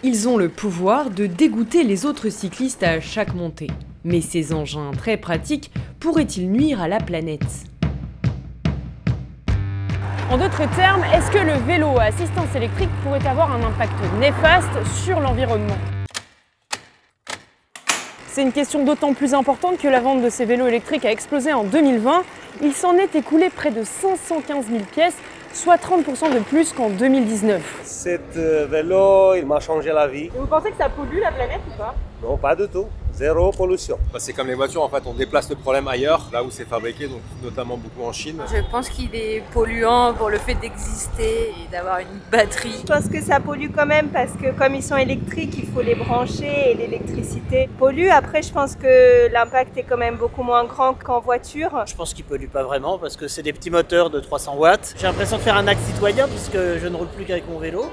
Ils ont le pouvoir de dégoûter les autres cyclistes à chaque montée. Mais ces engins très pratiques pourraient-ils nuire à la planète ? En d'autres termes, est-ce que le vélo à assistance électrique pourrait avoir un impact néfaste sur l'environnement ? C'est une question d'autant plus importante que la vente de ces vélos électriques a explosé en 2020. Il s'en est écoulé près de 515 000 pièces, soit 30% de plus qu'en 2019. Cet vélo, il m'a changé la vie. Et vous pensez que ça pollue la planète ou pas ? Non, pas du tout. Zéro pollution. C'est comme les voitures, en fait, on déplace le problème ailleurs, là où c'est fabriqué, donc notamment beaucoup en Chine. Je pense qu'il est polluant pour le fait d'exister et d'avoir une batterie. Je pense que ça pollue quand même parce que comme ils sont électriques, il faut les brancher et l'électricité pollue. Après, je pense que l'impact est quand même beaucoup moins grand qu'en voiture. Je pense qu'ils ne polluent pas vraiment parce que c'est des petits moteurs de 300 watts. J'ai l'impression de faire un acte citoyen puisque je ne roule plus qu'avec mon vélo.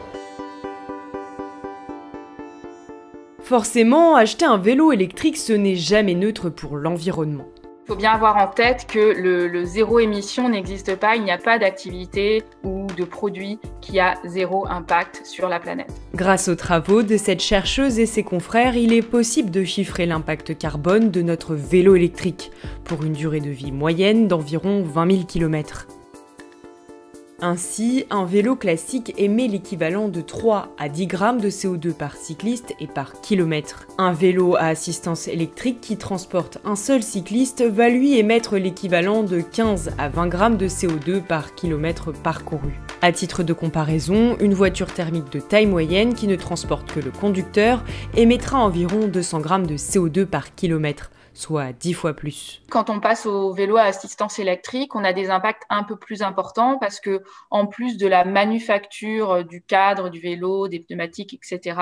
Forcément, acheter un vélo électrique, ce n'est jamais neutre pour l'environnement. Il faut bien avoir en tête que le zéro émission n'existe pas, il n'y a pas d'activité ou de produit qui a zéro impact sur la planète. Grâce aux travaux de cette chercheuse et ses confrères, il est possible de chiffrer l'impact carbone de notre vélo électrique, pour une durée de vie moyenne d'environ 20 000 km. Ainsi, un vélo classique émet l'équivalent de 3 à 10 grammes de CO2 par cycliste et par kilomètre. Un vélo à assistance électrique qui transporte un seul cycliste va lui émettre l'équivalent de 15 à 20 grammes de CO2 par kilomètre parcouru. À titre de comparaison, une voiture thermique de taille moyenne qui ne transporte que le conducteur émettra environ 200 grammes de CO2 par kilomètre, soit 10 fois plus. Quand on passe au vélo à assistance électrique, on a des impacts un peu plus importants parce que, en plus de la manufacture du cadre du vélo, des pneumatiques, etc.,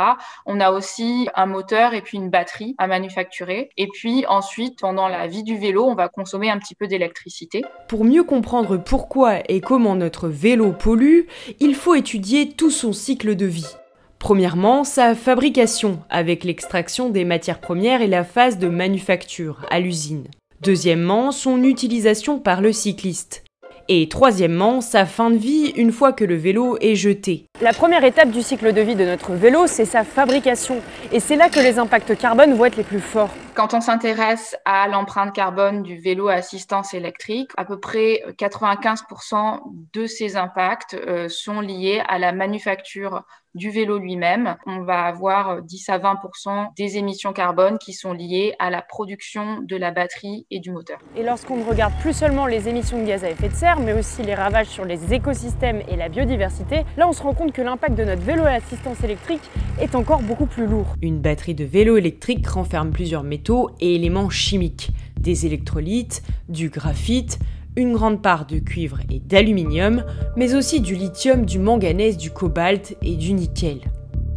on a aussi un moteur et puis une batterie à manufacturer. Et puis ensuite, pendant la vie du vélo, on va consommer un petit peu d'électricité. Pour mieux comprendre pourquoi et comment notre vélo pollue, il faut étudier tout son cycle de vie. Premièrement, sa fabrication, avec l'extraction des matières premières et la phase de manufacture, à l'usine. Deuxièmement, son utilisation par le cycliste. Et troisièmement, sa fin de vie une fois que le vélo est jeté. La première étape du cycle de vie de notre vélo, c'est sa fabrication. Et c'est là que les impacts carbone vont être les plus forts. Quand on s'intéresse à l'empreinte carbone du vélo à assistance électrique, à peu près 95% de ces impacts sont liés à la manufacture du vélo lui-même. On va avoir 10 à 20% des émissions carbone qui sont liées à la production de la batterie et du moteur. Et lorsqu'on ne regarde plus seulement les émissions de gaz à effet de serre, mais aussi les ravages sur les écosystèmes et la biodiversité, là on se rend compte que l'impact de notre vélo à assistance électrique est encore beaucoup plus lourd. Une batterie de vélo électrique renferme plusieurs métaux et éléments chimiques, des électrolytes, du graphite, une grande part de cuivre et d'aluminium, mais aussi du lithium, du manganèse, du cobalt et du nickel.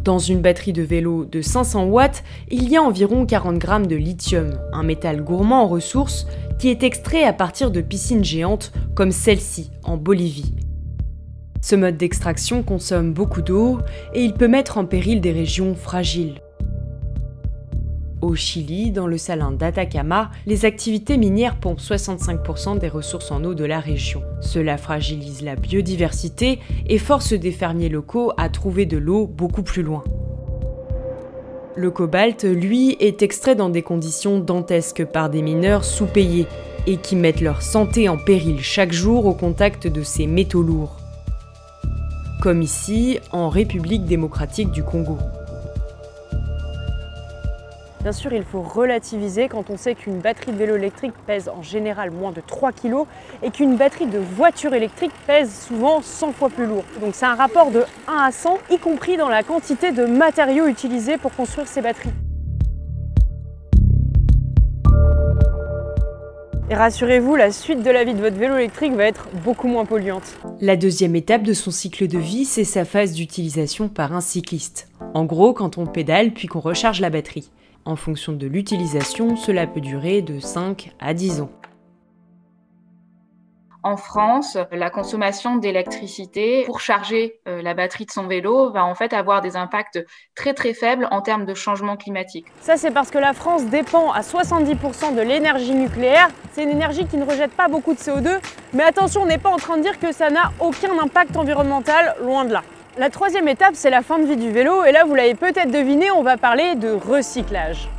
Dans une batterie de vélo de 500 watts, il y a environ 40 grammes de lithium, un métal gourmand en ressources qui est extrait à partir de piscines géantes comme celle-ci en Bolivie. Ce mode d'extraction consomme beaucoup d'eau et il peut mettre en péril des régions fragiles. Au Chili, dans le salin d'Atacama, les activités minières pompent 65% des ressources en eau de la région. Cela fragilise la biodiversité et force des fermiers locaux à trouver de l'eau beaucoup plus loin. Le cobalt, lui, est extrait dans des conditions dantesques par des mineurs sous-payés et qui mettent leur santé en péril chaque jour au contact de ces métaux lourds. Comme ici, en République démocratique du Congo. Bien sûr, il faut relativiser quand on sait qu'une batterie de vélo électrique pèse en général moins de 3 kg et qu'une batterie de voiture électrique pèse souvent 100 fois plus lourd. Donc c'est un rapport de 1 à 100, y compris dans la quantité de matériaux utilisés pour construire ces batteries. Et rassurez-vous, la suite de la vie de votre vélo électrique va être beaucoup moins polluante. La deuxième étape de son cycle de vie, c'est sa phase d'utilisation par un cycliste. En gros, quand on pédale puis qu'on recharge la batterie. En fonction de l'utilisation, cela peut durer de 5 à 10 ans. En France, la consommation d'électricité pour charger la batterie de son vélo va en fait avoir des impacts très très faibles en termes de changement climatique. Ça c'est parce que la France dépend à 70% de l'énergie nucléaire. C'est une énergie qui ne rejette pas beaucoup de CO2, mais attention, on n'est pas en train de dire que ça n'a aucun impact environnemental, loin de là. La troisième étape, c'est la fin de vie du vélo. Et là, vous l'avez peut-être deviné, on va parler de recyclage.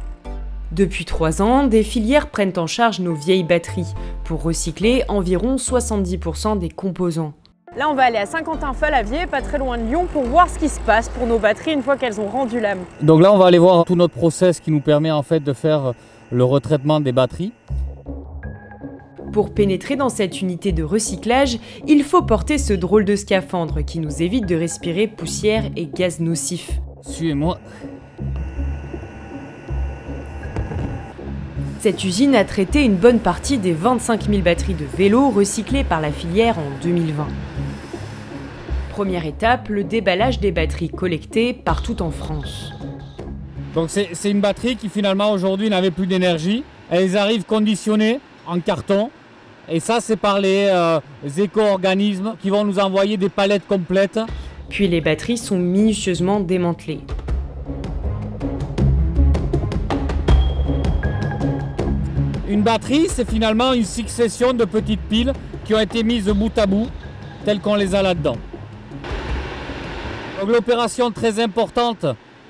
Depuis 3 ans, des filières prennent en charge nos vieilles batteries pour recycler environ 70% des composants. Là, on va aller à Saint-Quentin-Fallavier, pas très loin de Lyon, pour voir ce qui se passe pour nos batteries une fois qu'elles ont rendu l'âme. Donc là, on va aller voir tout notre process qui nous permet en fait de faire le retraitement des batteries. Pour pénétrer dans cette unité de recyclage, il faut porter ce drôle de scaphandre qui nous évite de respirer poussière et gaz nocifs. Suivez-moi. Cette usine a traité une bonne partie des 25 000 batteries de vélos recyclées par la filière en 2020. Première étape, le déballage des batteries collectées partout en France. Donc c'est une batterie qui finalement aujourd'hui n'avait plus d'énergie. Elles arrivent conditionnées en carton. Et ça, c'est par les éco-organismes qui vont nous envoyer des palettes complètes. Puis les batteries sont minutieusement démantelées. Une batterie, c'est finalement une succession de petites piles qui ont été mises bout à bout, telles qu'on les a là-dedans. Donc l'opération très importante,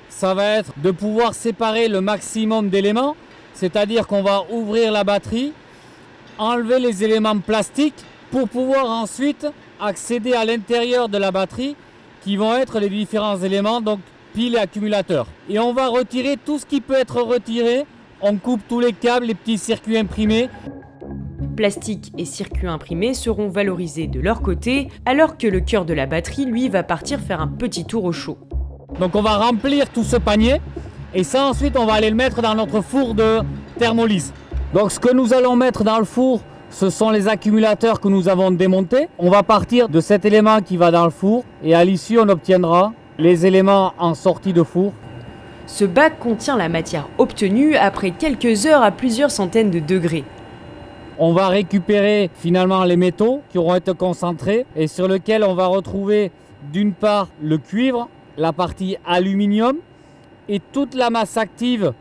ça va être de pouvoir séparer le maximum d'éléments, c'est-à-dire qu'on va ouvrir la batterie, enlever les éléments plastiques pour pouvoir ensuite accéder à l'intérieur de la batterie qui vont être les différents éléments, donc piles et accumulateurs. Et on va retirer tout ce qui peut être retiré. On coupe tous les câbles, les petits circuits imprimés. Plastique et circuits imprimés seront valorisés de leur côté, alors que le cœur de la batterie, lui, va partir faire un petit tour au chaud. Donc on va remplir tout ce panier, et ça ensuite on va aller le mettre dans notre four de thermolyse. Donc ce que nous allons mettre dans le four, ce sont les accumulateurs que nous avons démontés. On va partir de cet élément qui va dans le four, et à l'issue on obtiendra les éléments en sortie de four. Ce bac contient la matière obtenue après quelques heures à plusieurs centaines de degrés. On va récupérer finalement les métaux qui auront été concentrés et sur lesquels on va retrouver d'une part le cuivre, la partie aluminium et toute la masse active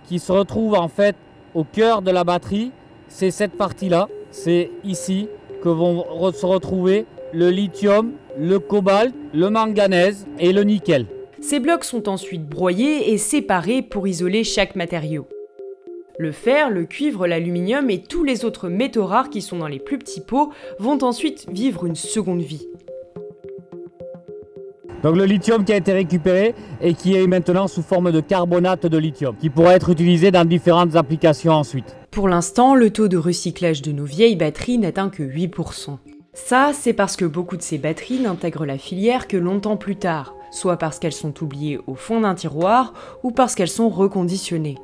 qui se retrouve en fait au cœur de la batterie. C'est cette partie-là, c'est ici que vont se retrouver le lithium, le cobalt, le manganèse et le nickel. Ces blocs sont ensuite broyés et séparés pour isoler chaque matériau. Le fer, le cuivre, l'aluminium et tous les autres métaux rares qui sont dans les plus petits pots vont ensuite vivre une seconde vie. Donc le lithium qui a été récupéré et qui est maintenant sous forme de carbonate de lithium, qui pourra être utilisé dans différentes applications ensuite. Pour l'instant, le taux de recyclage de nos vieilles batteries n'atteint que 8%. Ça, c'est parce que beaucoup de ces batteries n'intègrent la filière que longtemps plus tard, soit parce qu'elles sont oubliées au fond d'un tiroir ou parce qu'elles sont reconditionnées.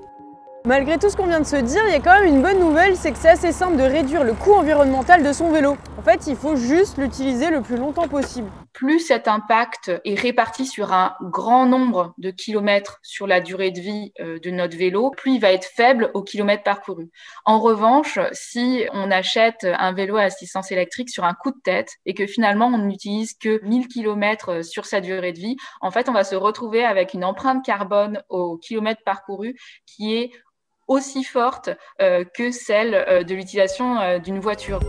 Malgré tout ce qu'on vient de se dire, il y a quand même une bonne nouvelle, c'est que c'est assez simple de réduire le coût environnemental de son vélo. En fait, il faut juste l'utiliser le plus longtemps possible. Plus cet impact est réparti sur un grand nombre de kilomètres sur la durée de vie de notre vélo, plus il va être faible au kilomètre parcouru. En revanche, si on achète un vélo à assistance électrique sur un coup de tête et que finalement on n'utilise que 1000 km sur sa durée de vie, en fait, on va se retrouver avec une empreinte carbone au kilomètre parcouru qui est aussi forte que celle de l'utilisation d'une voiture.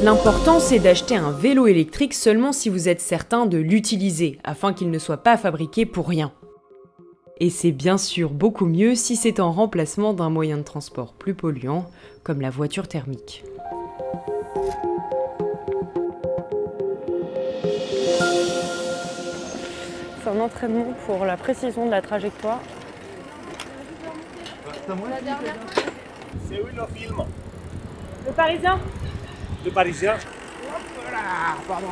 L'important, c'est d'acheter un vélo électrique seulement si vous êtes certain de l'utiliser, afin qu'il ne soit pas fabriqué pour rien. Et c'est bien sûr beaucoup mieux si c'est en remplacement d'un moyen de transport plus polluant, comme la voiture thermique. C'est un entraînement pour la précision de la trajectoire. C'est où le film? Le Parisien? Le Parisien. Voilà, pardon.